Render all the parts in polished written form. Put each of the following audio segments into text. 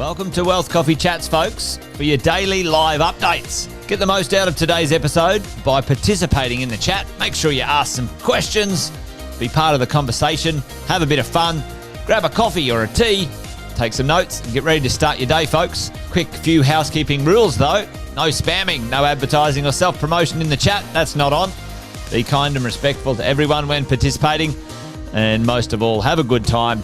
Welcome to Wealth Coffee Chats, folks, for your daily live updates. Get the most out of today's episode by participating in the chat. Make sure you ask some questions, be part of the conversation, have a bit of fun, grab a coffee or a tea, take some notes, and get ready to start your day, folks. Quick few housekeeping rules, though. No spamming, no advertising or self-promotion in the chat. That's not on. Be kind and respectful to everyone when participating. And most of all, have a good time.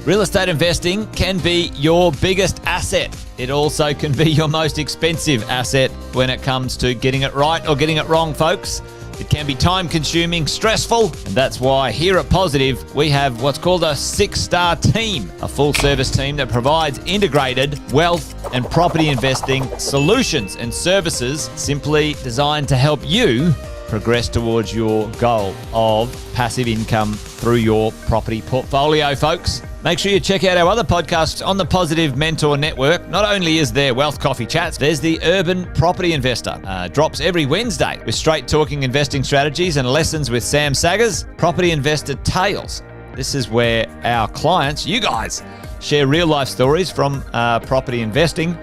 Real estate investing can be your biggest asset. It also can be your most expensive asset when it comes to getting it right or getting it wrong, folks. It can be time-consuming, stressful, and that's why here at Positive, we have what's called a 6-star team, a full-service team that provides integrated wealth and property investing solutions and services simply designed to help you progress towards your goal of passive income through your property portfolio, folks. Make sure you check out our other podcasts on the Positive Mentor Network. Not only is there Wealth Coffee Chats, there's the Urban Property Investor. Drops every Wednesday with straight talking investing strategies and lessons with Sam Saggers. Property Investor Tales. This is where our clients, you guys, share real life stories from property investing,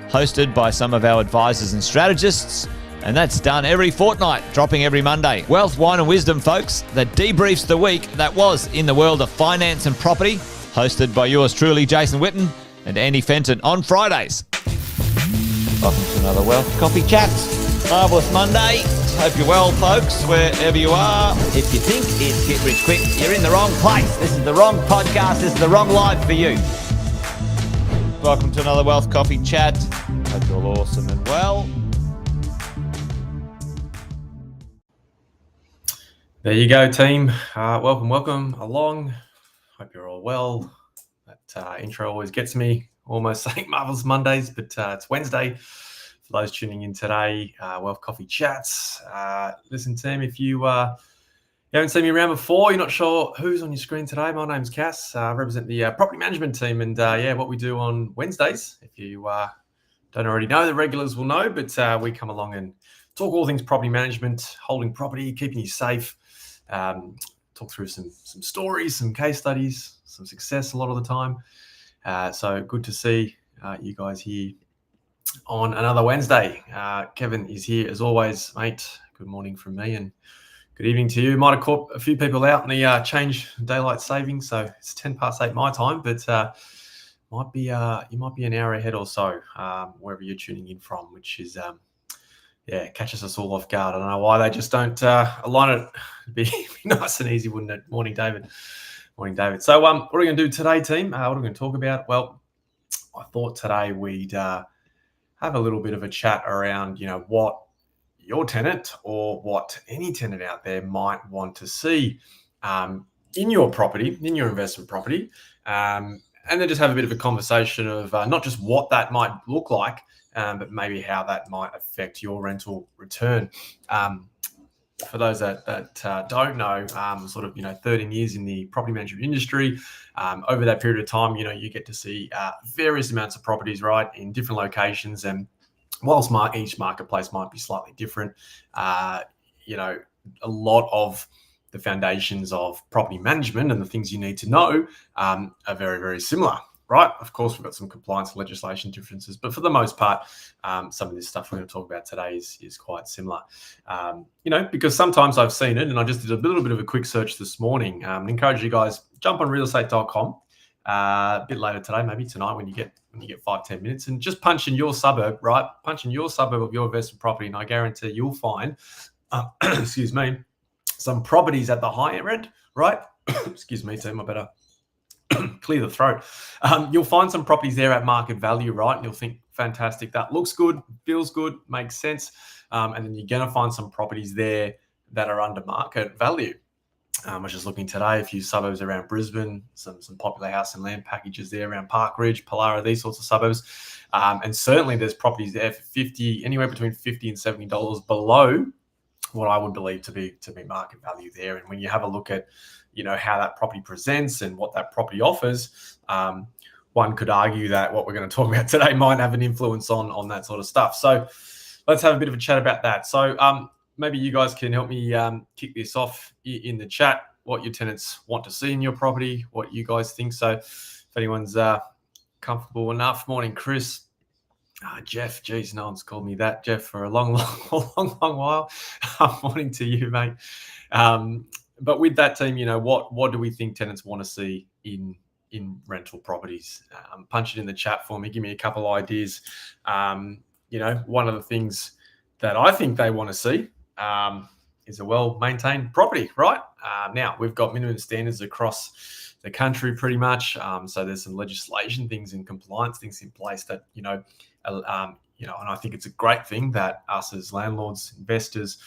hosted by some of our advisors and strategists. And that's done every fortnight, dropping every Monday. Wealth, Wine and Wisdom, folks, that debriefs the week that was in the world of finance and property, hosted by yours truly, Jason Witten and Andy Fenton on Fridays. Welcome to another Wealth Coffee Chat. Marvellous Monday. Hope you're well, folks, wherever you are. If you think it's Get Rich Quick, you're in the wrong place. This is the wrong podcast. This is the wrong live for you. Welcome to another Wealth Coffee Chat. Hope you're all awesome and well. There you go, team. Welcome along. Hope you're all well. That intro always gets me, almost saying Marvelous Mondays, but it's Wednesday. For those tuning in today, Wealth Coffee Chats. Listen, team, if you haven't seen me around before, you're not sure who's on your screen today, my name's Cass. I represent the property management team, and what we do on Wednesdays, if you don't already know, the regulars will know, but we come along and talk all things property management, holding property, keeping you safe. Talk through some stories, some case studies, some success a lot of the time. So good to see you guys here on another Wednesday. Kevin is here as always, mate. Good morning from me and good evening to you. Might have caught a few people out in the change daylight savings, so it's 8:10 my time, but you might be an hour ahead or so wherever you're tuning in from, which is catches us all off guard. I don't know why they just don't align it. It'd be nice and easy, wouldn't it? Morning, David. Morning, David. So what are we going to do today, team? What are we going to talk about? Well, I thought today we'd have a little bit of a chat around, what your tenant or what any tenant out there might want to see in your property, in your investment property, and then just have a bit of a conversation of not just what that might look like, but maybe how that might affect your rental return. For those that don't know, 13 years in the property management industry, over that period of time, you get to see various amounts of properties, right, in different locations. And whilst each marketplace might be slightly different, a lot of the foundations of property management and the things you need to know are very, very similar. Right. Of course, we've got some compliance and legislation differences, but for the most part, some of this stuff we're going to talk about today is quite similar. Because sometimes I've seen it, and I just did a little bit of a quick search this morning. I encourage you guys, jump on realestate.com a bit later today, maybe tonight when you get 5-10 minutes, and just punch in your suburb, right? Punch in your suburb of your investment property, and I guarantee you'll find, excuse me, some properties at the higher end, right? Excuse me, team, I better clear the throat. You'll find some properties there at market value, right? And you'll think, fantastic, that looks good, feels good, makes sense. And then you're going to find some properties there that are under market value. I was just looking today, a few suburbs around Brisbane, some popular house and land packages there around Park Ridge, Pallara, these sorts of suburbs. And certainly there's properties there for anywhere between $50 and $70 below what I would believe to be market value there. And when you have a look at how that property presents and what that property offers, one could argue that what we're going to talk about today might have an influence on that sort of stuff. So let's have a bit of a chat about that. So maybe you guys can help me kick this off in the chat, what your tenants want to see in your property, what you guys think. So if anyone's comfortable enough. Morning, Chris. Jeff, geez, no one's called me that, Jeff, for a long while. Morning to you, mate. But with that team, what do we think tenants want to see in rental properties? Punch it in the chat for me. Give me a couple of ideas. One of the things that I think they want to see is a well-maintained property, right? Now, we've got minimum standards across the country pretty much. So there's some legislation, things in compliance, things in place that, and I think it's a great thing that us as landlords, investors,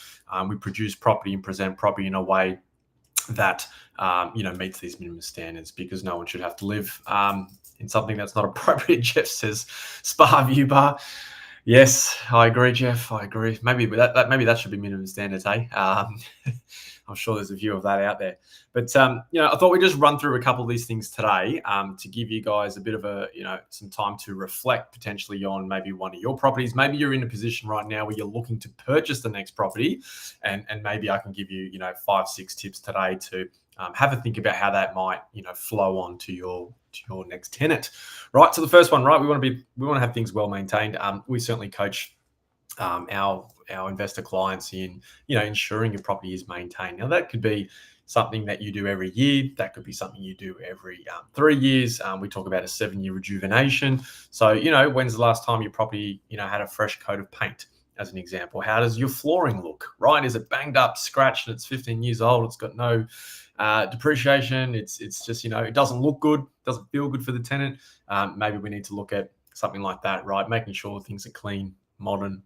we produce property and present property in a way that, meets these minimum standards, because no one should have to live in something that's not appropriate. Jeff says, Spa View Bar. Yes, I agree, Jeff. I agree. Maybe that should be minimum standards, hey? I'm sure there's a few of that out there. But, I thought we'd just run through a couple of these things today to give you guys a bit of some time to reflect potentially on maybe one of your properties. Maybe you're in a position right now where you're looking to purchase the next property, and maybe I can give you, 5-6 tips today to have a think about how that might, flow on to your next tenant. Right. So the first one, right, we want to have things well maintained. We certainly coach our investor clients in, ensuring your property is maintained. Now, that could be something that you do every year. That could be something you do every 3 years. We talk about a 7-year rejuvenation. So, when's the last time your property, had a fresh coat of paint, as an example? How does your flooring look, right? Is it banged up, scratched, and it's 15 years old? It's got no depreciation. It's just, it doesn't look good, doesn't feel good for the tenant. Maybe we need to look at something like that, right? Making sure things are clean, modern,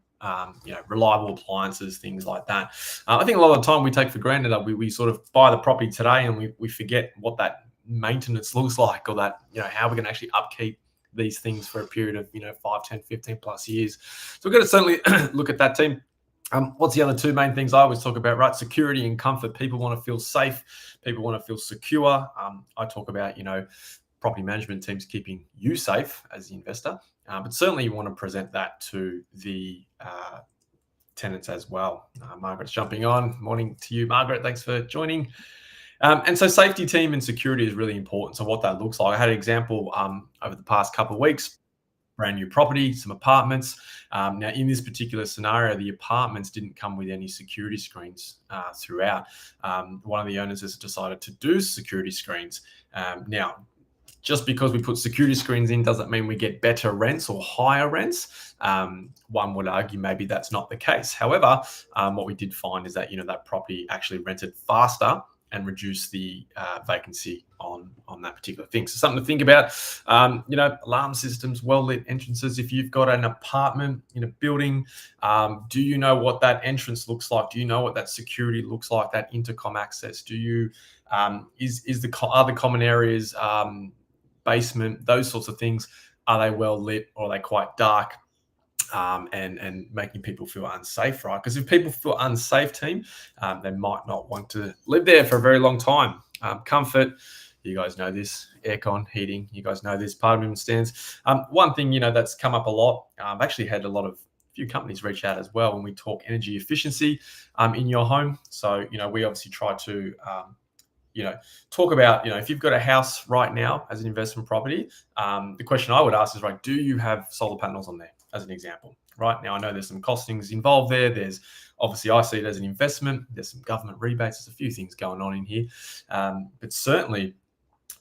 reliable appliances, things like that. I think a lot of the time we take for granted that we sort of buy the property today and we forget what that maintenance looks like, or that, how we're going to actually upkeep these things for a period of, 5, 10, 15 plus years. So we're going to certainly look at that, team. What's the other two main things I always talk about, right? Security and comfort. People want to feel safe. People want to feel secure. I talk about, property management teams keeping you safe as the investor. But certainly you want to present that to the tenants as well. Margaret's jumping on. Morning to you, Margaret. Thanks for joining. And so safety team and security is really important. So what that looks like, I had an example over the past couple of weeks. Brand new property, some apartments. Now, in this particular scenario, the apartments didn't come with any security screens throughout. One of the owners has decided to do security screens. Now, just because we put security screens in doesn't mean we get better rents or higher rents. One would argue maybe that's not the case. However, what we did find is that, that property actually rented faster and reduce the vacancy on that particular thing. So something to think about. Alarm systems, well-lit entrances. If you've got an apartment in a building, do you know what that entrance looks like? Do you know what that security looks like, that intercom access? Do you, are the common areas, basement, those sorts of things, are they well lit, or are they quite dark? And making people feel unsafe, right? Because if people feel unsafe, team, they might not want to live there for a very long time. Comfort, you guys know this. Aircon, heating, you guys know this. Part of minimum stands. One thing, that's come up a lot. I've actually had few companies reach out as well when we talk energy efficiency in your home. So, we obviously try to talk about, if you've got a house right now as an investment property, the question I would ask is, right, do you have solar panels on there, as an example? Right now, I know there's some costings involved there. There's obviously, I see it as an investment. There's some government rebates. There's a few things going on in here. But certainly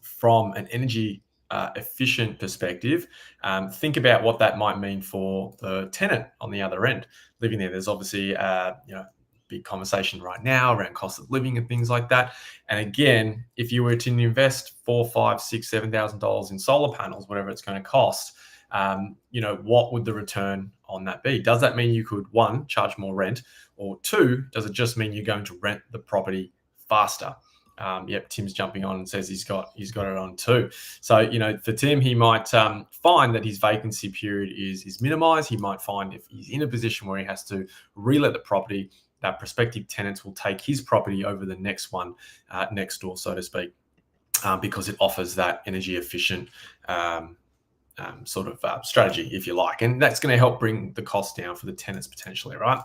from an energy efficient perspective, think about what that might mean for the tenant on the other end living there. There's obviously, big conversation right now around cost of living and things like that. And again, if you were to invest $4,000, $5,000, $6,000, $7,000 in solar panels, whatever it's going to cost, what would the return on that be? Does that mean you could, one, charge more rent, or two, does it just mean you're going to rent the property faster? Yep, Tim's jumping on and says he's got it on too. So, for Tim, he might find that his vacancy period is minimized. He might find if he's in a position where he has to relet the property, that prospective tenants will take his property over the next one next door, so to speak, because it offers that energy efficient strategy, if you like. And that's going to help bring the cost down for the tenants potentially, right?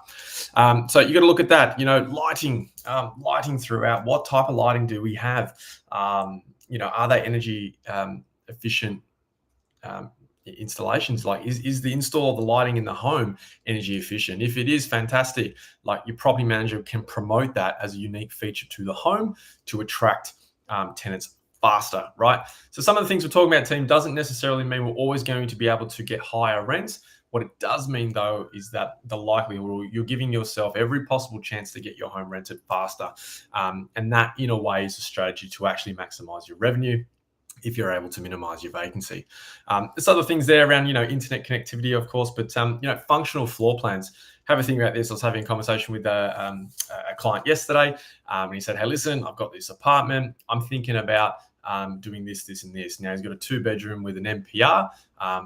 So you got to look at that, lighting throughout. What type of lighting do we have? Are they energy efficient installations, like is the install of the lighting in the home energy efficient? If it is, fantastic. Like, your property manager can promote that as a unique feature to the home to attract tenants faster, right? So some of the things we're talking about, team, doesn't necessarily mean we're always going to be able to get higher rents. What it does mean, though, is that the likelihood you're giving yourself every possible chance to get your home rented faster. And that, in a way, is a strategy to actually maximize your revenue if you're able to minimize your vacancy. There's other things there around, internet connectivity, of course, but, functional floor plans. Have a think about this. I was having a conversation with a client yesterday, and he said, hey, listen, I've got this apartment. I'm thinking about doing this, this, and this. Now, he's got a 2-bedroom with an MPR,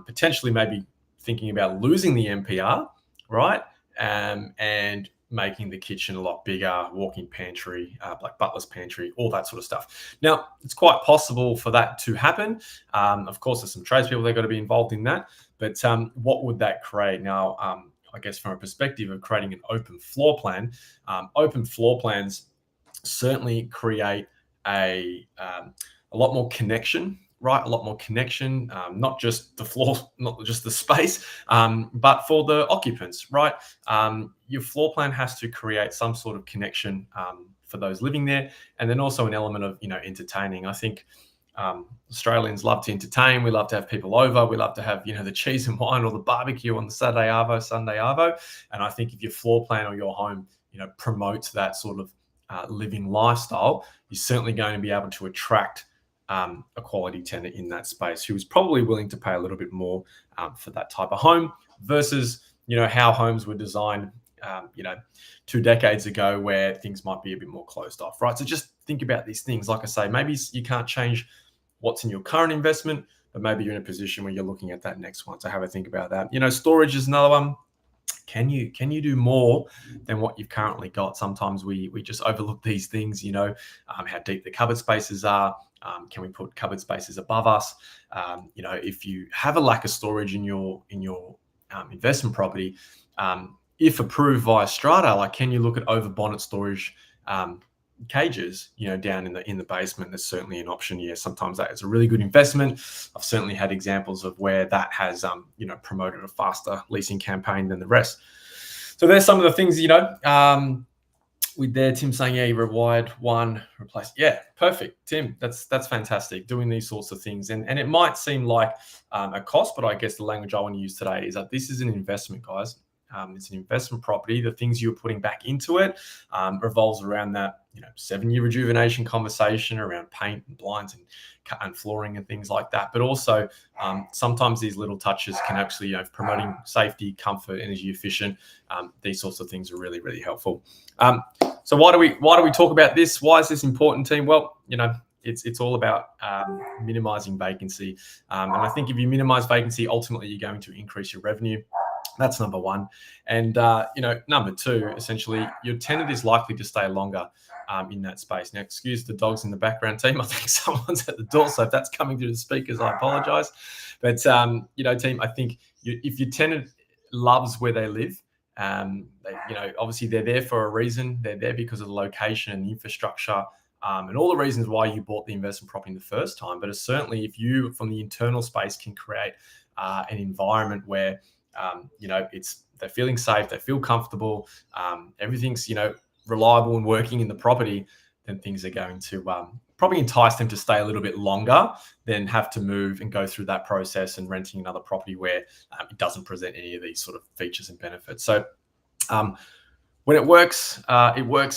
potentially maybe thinking about losing the MPR, right? And making the kitchen a lot bigger, walk-in pantry, like butler's pantry, all that sort of stuff. Now, it's quite possible for that to happen. Of course, there's some tradespeople that got to be involved in that. But what would that create? Now, I guess from a perspective of creating an open floor plan, open floor plans certainly create a lot more connection, right? A lot more connection, not just the floor, not just the space, but for the occupants, right? Your floor plan has to create some sort of connection for those living there, and then also an element of entertaining. I think Australians love to entertain. We love to have people over. We love to have the cheese and wine or the barbecue on the Saturday arvo, Sunday arvo. And I think if your floor plan or your home promotes that sort of living lifestyle, you're certainly going to be able to attract a quality tenant in that space who is probably willing to pay a little bit more for that type of home versus how homes were designed 2 decades ago, where things might be a bit more closed off, right? So just think about these things. Like I say, maybe you can't change what's in your current investment, but maybe you're in a position where you're looking at that next one. So have a think about that. Storage is another one. Can you do more than what you've currently got? Sometimes we just overlook these things, how deep the cupboard spaces are. Can we put cupboard spaces above us? If you have a lack of storage in your investment property, if approved via strata, like, can you look at over bonnet storage cages, down in the basement? There's certainly an option. Yeah, sometimes that is a really good investment. I've certainly had examples of where that has, promoted a faster leasing campaign than the rest. So there's some of the things, with there, Tim saying, yeah, you rewired one, replace. Yeah, perfect, Tim. That's fantastic. Doing these sorts of things, and it might seem like a cost, but I guess the language I want to use today is that this is an investment, guys. It's an investment property. The things you're putting back into it revolves around that, 7-year rejuvenation conversation around paint and blinds and flooring and things like that. But also, sometimes these little touches can actually, promoting safety, comfort, energy efficient. These sorts of things are really, really helpful. So why do we talk about this? Why is this important, team? Well, it's all about minimizing vacancy. And I think if you minimize vacancy, ultimately you're going to increase your revenue. That's number one. And, number two, essentially, your tenant is likely to stay longer in that space. Now, excuse the dogs in the background, team. I think someone's at the door. So if that's coming through the speakers, I apologize. But, team, I think if your tenant loves where they live, obviously they're there for a reason. They're there because of the location and the infrastructure and all the reasons why you bought the investment property in the first time. But certainly if you, from the internal space, can create an environment where they're feeling safe, they feel comfortable, everything's reliable and working in the property, then things are going to probably entice them to stay a little bit longer than have to move and go through that process and renting another property where it doesn't present any of these sort of features and benefits. So when it works,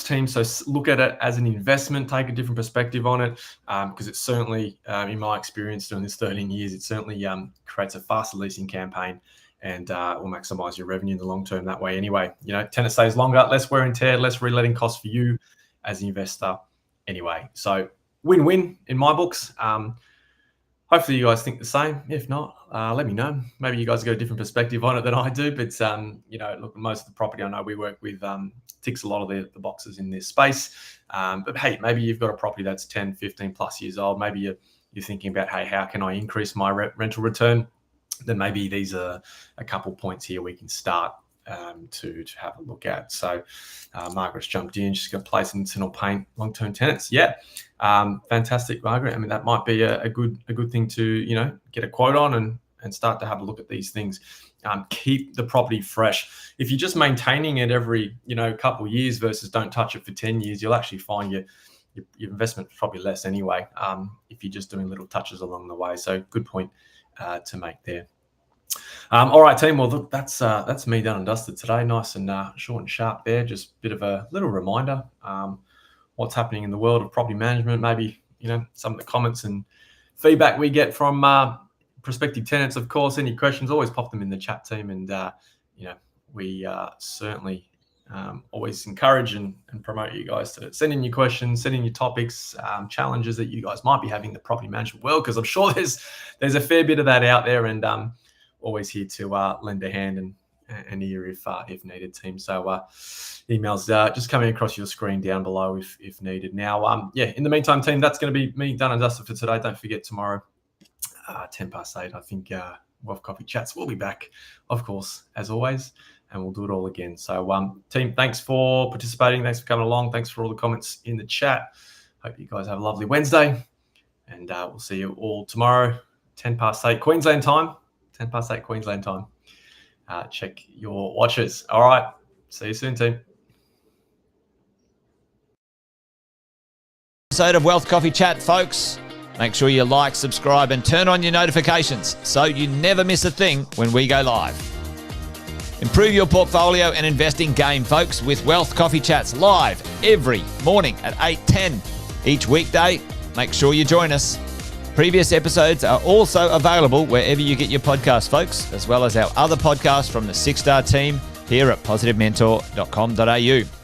team. So look at it as an investment, take a different perspective on it, because it certainly, in my experience doing this 13 years, it certainly creates a faster leasing campaign and will maximize your revenue in the long term that way anyway. Tenant stays longer, less wear and tear, less reletting costs for you as an investor anyway. So win-win in my books. Hopefully you guys think the same. If not, let me know. Maybe you guys got a different perspective on it than I do. But, look, most of the property I know we work with ticks a lot of the boxes in this space. But, hey, maybe you've got a property that's 10, 15 plus years old. Maybe you're thinking about, hey, how can I increase my rental return? Then maybe these are a couple points here we can start to have a look at. So Margaret's jumped in. She's got place in internal paint, long-term tenants. Yeah, fantastic, Margaret. I mean, that might be a good thing to get a quote on and and start to have a look at these things. Keep the property fresh. If you're just maintaining it every couple of years versus don't touch it for 10 years, you'll actually find your investment probably less anyway, if you're just doing little touches along the way. So good point to make there. All right, team. Well, that's me done and dusted today. Nice and short and sharp there. Just a bit of a little reminder what's happening in the world of property management. Maybe some of the comments and feedback we get from prospective tenants. Of course, any questions, always pop them in the chat, team, and we certainly always encourage and promote you guys to send in your questions, send in your topics, challenges that you guys might be having in the property management world, because I'm sure there's a fair bit of that out there, and always here to lend a hand and ear if needed, team. So emails just coming across your screen down below if needed. Now, in the meantime, team, that's going to be me done and dusted for today. Don't forget tomorrow, 8:10, I think Wealth Coffee Chats will be back, of course, as always, and we'll do it all again. So team, thanks for participating. Thanks for coming along. Thanks for all the comments in the chat. Hope you guys have a lovely Wednesday, and we'll see you all tomorrow, 8:10 Queensland time. 8:10 Queensland time. Check your watches. All right. See you soon, team. Episode of Wealth Coffee Chat, folks. Make sure you like, subscribe, and turn on your notifications so you never miss a thing when we go live. Improve your portfolio and investing game, folks, with Wealth Coffee Chats live every morning at 8:10 each weekday. Make sure you join us. Previous episodes are also available wherever you get your podcasts, folks, as well as our other podcasts from the 6-Star team here at positivementor.com.au.